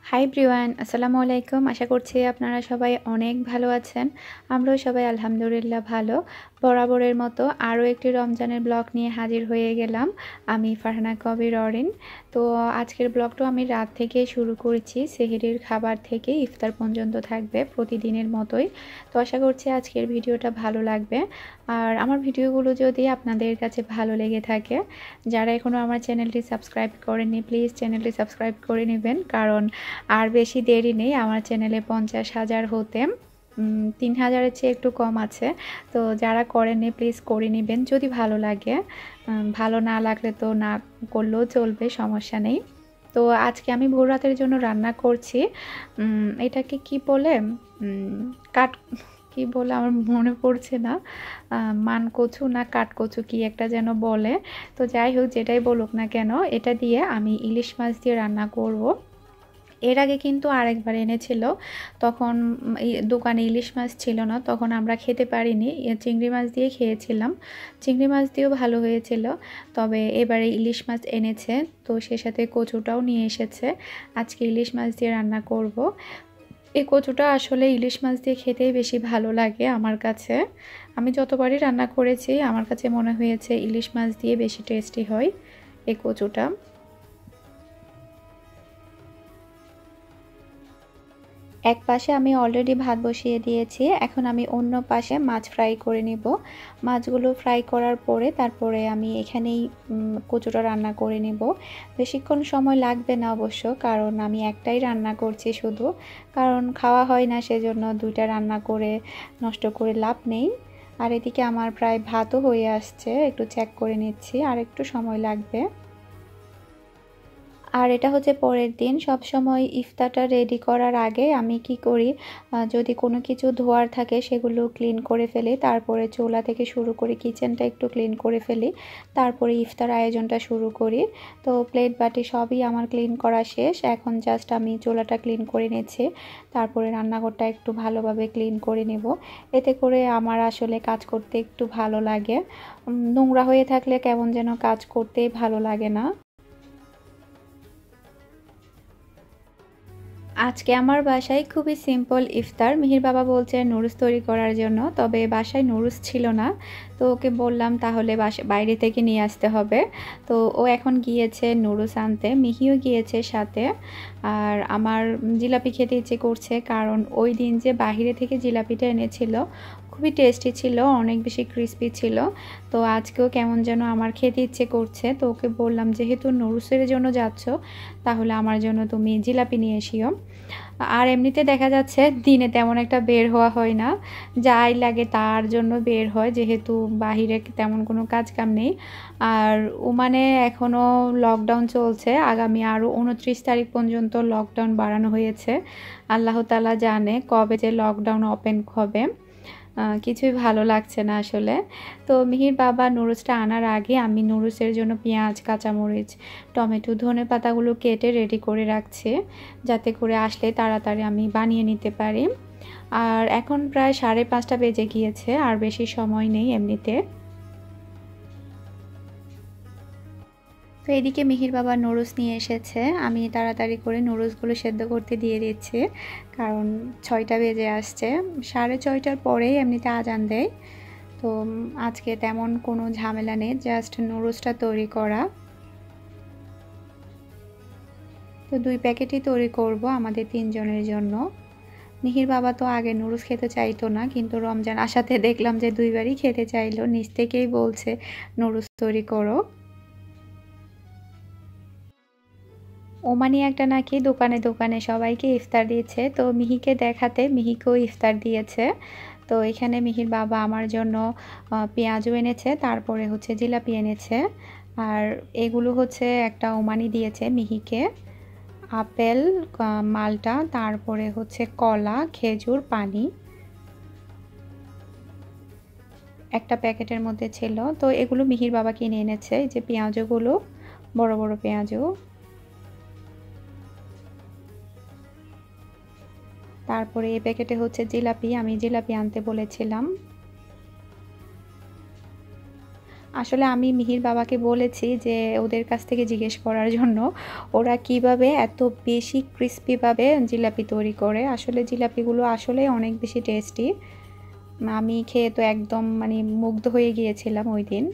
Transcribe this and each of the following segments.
Hi everyone, আসসালামু আলাইকুম। আশা করছি আপনারা সবাই অনেক ভালো আছেন। আমরাও সবাই আলহামদুলিল্লাহ ভালো। বরাবরের মতো আরও একটি রমজানের ব্লগ নিয়ে হাজির হয়ে গেলাম। আমি ফারহানা কবির অরিন। তো আজকের ব্লগটাও আমি রাত থেকে শুরু করেছি। সেহরির খাবার থেকে ইফতার পর্যন্ত থাকবে প্রতিদিনের মতোই। তো আশা করছি আজকের ভিডিওটা ভালো লাগবে। আর আমার ভিডিওগুলো যদি আপনাদের কাছে ভালো লেগে থাকে, যারা এখনও আমার চ্যানেলটি সাবস্ক্রাইব করেননি, প্লিজ চ্যানেলটি সাবস্ক্রাইব করে নেবেন। কারণ আর বেশি দেরি নেই, আমার চ্যানেলে 50,000 হতে 3,000-এর চেয়ে একটু কম আছে। তো যারা করেননি প্লিজ করে নেবেন যদি ভালো লাগে। ভালো না লাগলে তো না করলেও চলবে, সমস্যা নেই। তো আজকে আমি ভোর রাতের জন্য রান্না করছি। এটাকে কি বলে, কাট কি বলে আমার মনে পড়ছে না, মানকচু না কাঠকচু কি একটা যেন বলে। তো যাই হোক, যেটাই বলুক না কেন, এটা দিয়ে আমি ইলিশ মাছ দিয়ে রান্না করব। এর আগে কিন্তু আরেকবার এনেছিল, তখন দোকানে ইলিশ মাছ ছিল না, তখন আমরা খেতে পারিনি, চিংড়ি মাছ দিয়ে খেয়েছিলাম। চিংড়ি মাছ দিয়েও ভালো হয়েছিল। তবে এবারে ইলিশ মাছ এনেছে, তো সে সাথে কচুটাও নিয়ে এসেছে। আজকে ইলিশ মাছ দিয়ে রান্না করব। এই কচুটা আসলে ইলিশ মাছ দিয়ে খেতেই বেশি ভালো লাগে আমার কাছে। আমি যতবারই রান্না করেছি আমার কাছে মনে হয়েছে ইলিশ মাছ দিয়ে বেশি টেস্টি হয় এই কচুটা। এক পাশে আমি অলরেডি ভাত বসিয়ে দিয়েছি, এখন আমি অন্য পাশে মাছ ফ্রাই করে নিব। মাছগুলো ফ্রাই করার পরে তারপরে আমি এখানেই কচুটা রান্না করে নিব। বেশিক্ষণ সময় লাগবে না অবশ্য, কারণ আমি একটাই রান্না করছি শুধু। কারণ খাওয়া হয় না, সেজন্য দুইটা রান্না করে নষ্ট করে লাভ নেই। আর এদিকে আমার প্রায় ভাতও হয়ে আসছে, একটু চেক করে নিচ্ছি, আর একটু সময় লাগবে। আর এটা হচ্ছে পরের দিন। সব সময় ইফতারটা রেডি করার আগে আমি কি করি, যদি কোনো কিছু ধোয়ার থাকে সেগুলো ক্লিন করে ফেলি, তারপরে চুলা থেকে শুরু করি, কিচেনটা একটু ক্লিন করে ফেলি, তারপরে ইফতার আয়োজনটা শুরু করি। তো প্লেট বাটি সবই আমার ক্লিন করা শেষ, এখন জাস্ট আমি চুলাটা ক্লিন করে নিচ্ছি, তারপরে রান্নাঘরটা একটু ভালোভাবে ক্লিন করে নেব। এতে করে আমার আসলে কাজ করতে একটু ভালো লাগে। নোংরা হয়ে থাকলে কেমন যেন কাজ করতেই ভালো লাগে না। আজকে আমার বাসায় খুবই সিম্পল ইফতার। মিহির বাবা বলছে নুডলস তৈরি করার জন্য, তবে বাসায় নুডলস ছিল না। তো ওকে বললাম তাহলে বাইরে থেকে নিয়ে আসতে হবে। তো ও এখন গিয়েছে নুডলস আনতে, মিহিও গিয়েছে সাথে। আর আমার জিলাপি খেতে ইচ্ছে করছে, কারণ ওই দিন যে বাহিরে থেকে জিলাপিটা এনেছিল খুবই টেস্টি ছিল, অনেক বেশি ক্রিস্পি ছিল। তো আজকেও কেমন যেন আমার খেতে ইচ্ছে করছে। তো ওকে বললাম যেহেতু নুডলসের জন্য যাচ্ছ, তাহলে আমার জন্য তুমি জিলাপি নিয়ে এসিও। আর এমনিতে দেখা যাচ্ছে দিনে তেমন একটা বের হওয়া হয় না, যাই লাগে তার জন্য বের হয়, যেহেতু বাহিরে তেমন কোনো কাজ কাম নেই। আর ওমানে এখনও লকডাউন চলছে, আগামী আরও 29 তারিখ পর্যন্ত লকডাউন বাড়ানো হয়েছে। আল্লাহ তাআলা জানে কবে যে লকডাউন ওপেন হবে। কিছুই ভালো লাগছে না আসলে। তো মিহির বাবা নুডলসটা আনার আগে আমি নুডলসের জন্য পেঁয়াজ, কাঁচামরিচ, টমেটো, ধনেপাতাগুলো কেটে রেডি করে রাখছি, যাতে করে আসলে তাড়াতাড়ি আমি বানিয়ে নিতে পারি। আর এখন প্রায় 5:30 বেজে গিয়েছে, আর বেশি সময় নেই এমনিতে। তো এদিকে মিহির বাবা নুডলস নিয়ে এসেছে, আমি তাড়াতাড়ি করে নুডলসগুলো সেদ্ধ করতে দিয়ে দিচ্ছি, কারণ 6টা বেজে আসছে। 6:30টার পরেই এমনিতে আজান দেয়। তো আজকে তেমন কোনো ঝামেলা নেই, জাস্ট নুডলসটা তৈরি করা। তো 2 প্যাকেটই তৈরি করব আমাদের 3 জনের জন্য। মিহির বাবা তো আগে নুডলস খেতে চাইতো না, কিন্তু রমজান আসাতে দেখলাম যে 2বারই খেতে চাইলো, নিজ থেকেই বলছে নুডলস তৈরি করো। ওমানি একটা নাকি দোকানে দোকানে সবাইকে ইফতার দিয়েছে, তো মিহিকে দেখাতে মিহিকেও ইফতার দিয়েছে। তো এখানে মিহির বাবা আমার জন্য পেঁয়াজও এনেছে, তারপরে হচ্ছে জিলাপি এনেছে। আর এগুলো হচ্ছে একটা ওমানি দিয়েছে মিহিকে, আপেল, মালটা, তারপরে হচ্ছে কলা, খেজুর, পানি একটা প্যাকেটের মধ্যে ছিল। তো এগুলো মিহির বাবা কিনে এনেছে, এই যে পেঁয়াজগুলো, বড় বড় পেঁয়াজও। তারপরে এই প্যাকেটে হচ্ছে জিলাপি, আমি জিলাপি আনতে বলেছিলাম। আসলে আমি মিহির বাবাকে বলেছি যে ওদের কাছ থেকে জিজ্ঞেস করার জন্য ওরা কিভাবে এত বেশি ক্রিস্পিভাবে জিলাপি তৈরি করে। আসলে জিলাপিগুলো আসলে অনেক বেশি টেস্টি। আমি খেয়ে তো একদম মানে মুগ্ধ হয়ে গিয়েছিলাম ওই দিন।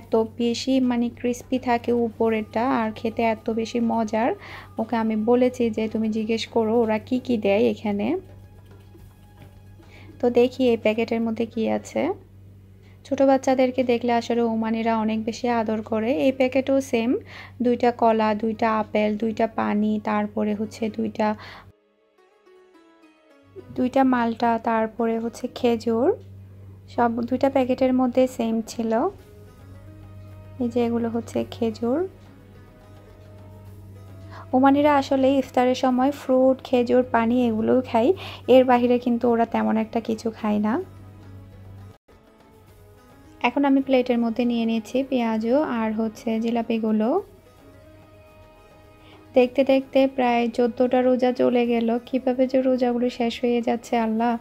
এত বেশি মানে ক্রিস্পি থাকে উপরেরটা আর খেতে এত বেশি মজার। ওকে আমি বলেছি যে তুমি জিজ্ঞেস করো ওরা কি কি দেয় এখানে। তো দেখি এই প্যাকেটের মধ্যে কি আছে। ছোট বাচ্চাদেরকে দেখলে আসলে ওমানিরা অনেক বেশি আদর করে। এই প্যাকেটেও সেম, 2টা কলা, 2টা আপেল, 2টা পানি, তারপরে হচ্ছে 2টা মালটা, তারপরে হচ্ছে খেজুর, সব 2টা প্যাকেটের মধ্যে সেম ছিল। এই যে এগুলো হচ্ছে খেজুর। ওমানিরা আসলে ইফতারের সময় ফ্রুট, খেজুর, পানি এগুলোও খায়। এর বাইরে কিন্তু ওরা তেমন একটা কিছু খায় না। এখন আমি প্লেটের মধ্যে নিয়ে নিয়েছি পেঁয়াজু আর হচ্ছে জিলাপিগুলো। দেখতে দেখতে প্রায় 14টা রোজা চলে গেল। কিভাবে যে রোজাগুলো শেষ হয়ে যাচ্ছে আল্লাহ,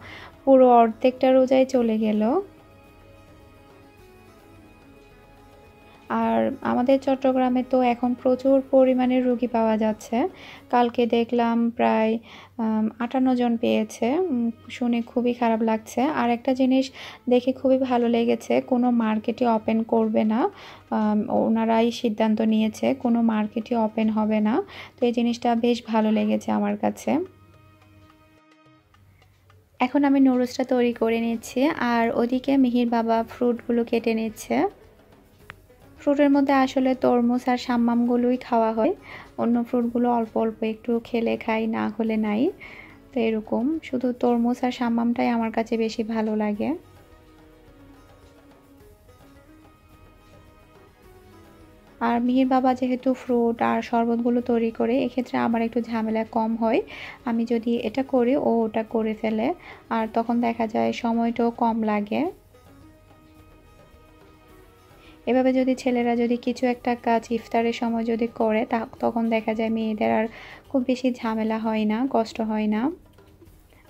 পুরো অর্ধেকটা রোজাই চলে গেল। আর আমাদের চট্টগ্রামে তো এখন প্রচুর পরিমাণে রোগী পাওয়া যাচ্ছে। কালকে দেখলাম প্রায় 58 জন পেয়েছে। শুনে খুবই খারাপ লাগছে। আর একটা জিনিস দেখে খুবই ভালো লেগেছে, কোনো মার্কেটই ওপেন করবে না। ওনারাই সিদ্ধান্ত নিয়েছে কোনো মার্কেটই ওপেন হবে না। তো এই জিনিসটা বেশ ভালো লেগেছে আমার কাছে। এখন আমি নুডলসটা তৈরি করে নিচ্ছি আর ওদিকে মিহির বাবা ফ্রুটগুলো কেটে নিচ্ছে। ফ্রুটের মধ্যে আসলে তরমুজ আর শাম্মামগুলোই খাওয়া হয়। অন্য ফ্রুটগুলো অল্প অল্প একটু খেলে খাই, না হলে নাই। তো এরকম শুধু তরমুজ আর শাম্মামটাই আমার কাছে বেশি ভালো লাগে। আর মিহির বাবা যেহেতু ফ্রুট আর শরবতগুলো তৈরি করে, এক্ষেত্রে আমার একটু ঝামেলা কম হয়। আমি যদি এটা করি ও ওটা করে ফেলে, আর তখন দেখা যায় সময়টাও কম লাগে। এভাবে যদি ছেলেরা যদি কিছু একটা কাজ ইফতারের সময় যদি করে তখন দেখা যায় মেয়েদের আর খুব বেশি ঝামেলা হয় না, কষ্ট হয় না,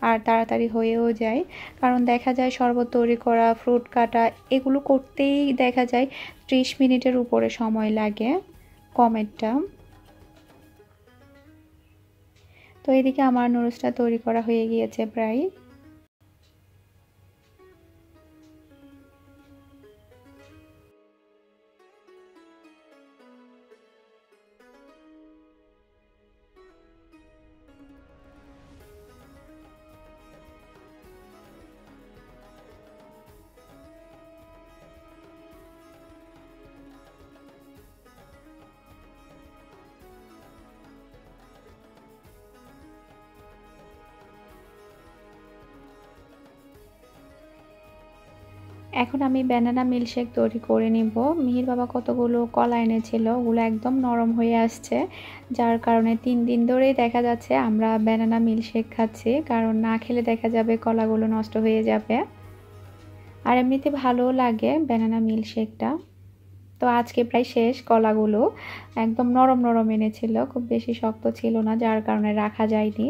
আর তাড়াতাড়ি হয়েও যায়। কারণ দেখা যায় শরবত তৈরি করা, ফ্রুট কাটা এগুলো করতেই দেখা যায় 30 মিনিটের উপরে সময় লাগে কমেরটা। তো এদিকে আমার নুডলসটা তৈরি করা হয়ে গিয়েছে প্রায়। এখন আমি ব্যানানা মিল্কশেক তৈরি করে নিব। মিহির বাবা কতগুলো কলা এনেছিল, ওগুলো একদম নরম হয়ে আসছে, যার কারণে 3 দিন ধরেই দেখা যাচ্ছে আমরা ব্যানানা মিল্কশেক খাচ্ছি, কারণ না খেলে দেখা যাবে কলাগুলো নষ্ট হয়ে যাবে। আর এমনিতে ভালোও লাগে ব্যানানা মিল্কশেকটা। তো আজকে প্রায় শেষ, কলাগুলো একদম নরম নরম এনেছিল, খুব বেশি শক্ত ছিল না, যার কারণে রাখা যায়নি।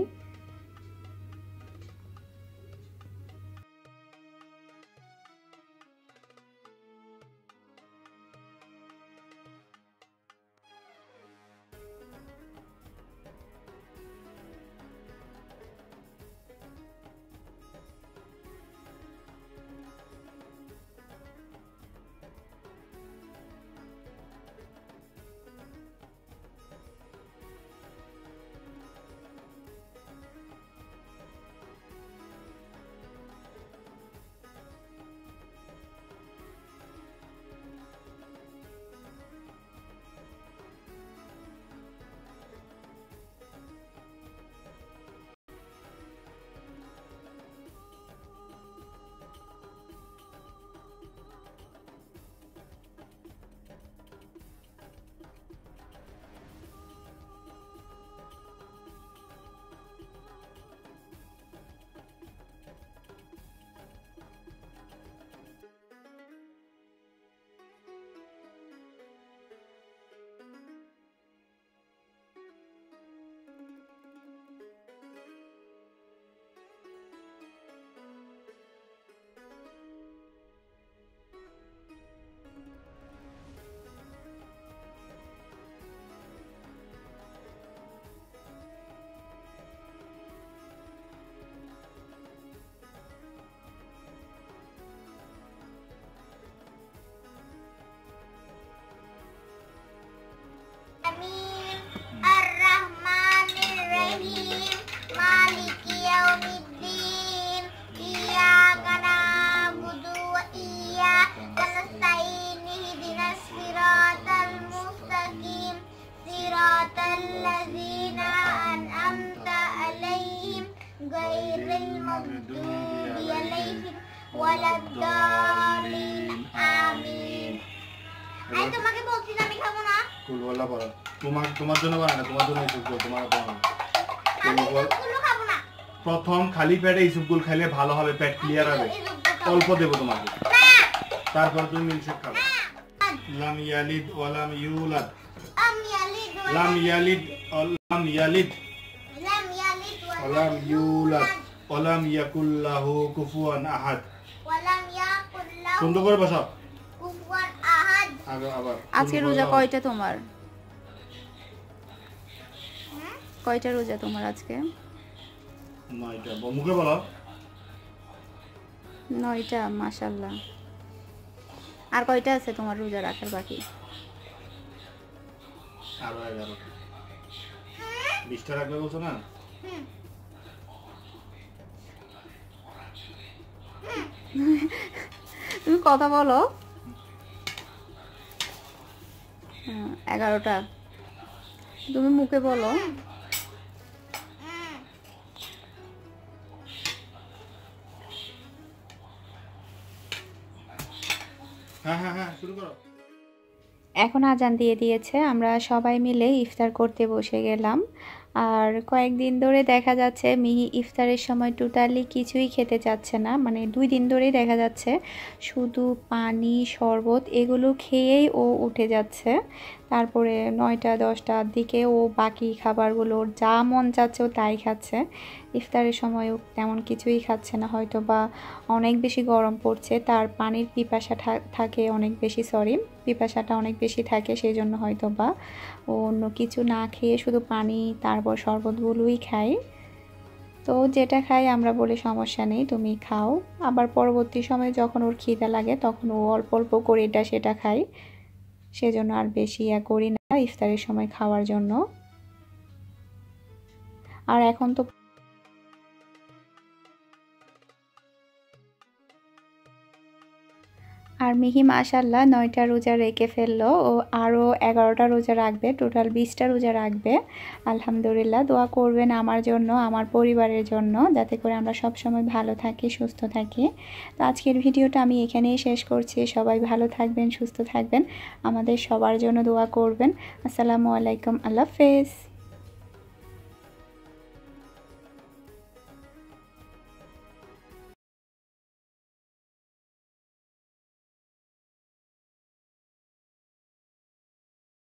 المغضوب عليهم ولا الضالين آمين আমি তোমাকে বলছি না আমি খাবো না কুল ওয়ালা বলো তোমার জন্য বানানো তোমার জন্য এই সুপগুলো তোমার বানানো আমি সুপগুলো খাবো না প্রথম খালি পেটে এই সুপগুলো খেলে ভালো হবে পেট ক্লিয়ার হবে অল্প দেব তোমাকে তারপর তুমি মিল্কশেক খাবে লাম ইয়ালিদ ওয়া লাম ইউলাদ লাম ইয়ালিদ লাম ইয়ালিদ ওয়া লাম ইউলাদ ওয়া লাম ইয়াকুল লাহু কুফুয়ান আহাদ ওয়া লাম ইয়াকুল লাহু সুন্দর করে বসাও কুফুয়ান আহাদ আবার আজকে রোজা কয়টা তোমার কয়টা রোজা তোমার আজকে 9টা মুখে বলো 9টা মাশাআল্লাহ আর কয়টা আছে তোমার রোজা রাখার বাকি আর 11 20টা রাখবে বলছো না তুমি কথা বলো 11টা তুমি মুখে বলো হ্যাঁ শুরু করো এখন আজান দিয়ে দিয়েছে আমরা সবাই মিলে ইফতার করতে বসে গেলাম আর কয়েকদিন ধরে দেখা যাচ্ছে মিহি ইফতারের সময় টোটালি কিছুই খেতে চাচ্ছে না মানে 2 দিন ধরেই দেখা যাচ্ছে শুধু পানি শরবত এগুলো খেয়েই ও উঠে যাচ্ছে তারপরে 9টা 10টার দিকে ও বাকি খাবারগুলো যা মন চাচ্ছে ও তাই খাচ্ছে ইফতারের সময় ও তেমন কিছুই খাচ্ছে না হয়তো বা অনেক বেশি গরম পড়ছে তার পানির পিপাসা থাকে অনেক বেশি পিপাসাটা অনেক বেশি থাকে সেই জন্য হয়তো বা ও অন্য কিছু না খেয়ে শুধু পানি তারপর শরবতগুলোই খায় তো যেটা খাই আমরা বলি সমস্যা নেই তুমি খাও আবার পরবর্তী সময়ে যখন ওর খিদা লাগে তখন ও অল্প অল্প করে এটা সেটা খায় সেজন্য আর বেশি করি না ইফতারের সময় খাওয়ার জন্য আর এখন তো আর মিহি মাশাআল্লাহ 9টা রোজা রেখে ফেললো ও আরও 11টা রোজা রাখবে টোটাল 20টা রোজা রাখবে আলহামদুলিল্লাহ দোয়া করবেন আমার জন্য আমার পরিবারের জন্য যাতে করে আমরা সব সময় ভালো থাকি সুস্থ থাকি তো আজকের ভিডিওটা আমি এখানেই শেষ করছি সবাই ভালো থাকবেন সুস্থ থাকবেন আমাদের সবার জন্য দোয়া করবেন আসসালামু আলাইকুম আল্লাহ হাফেজ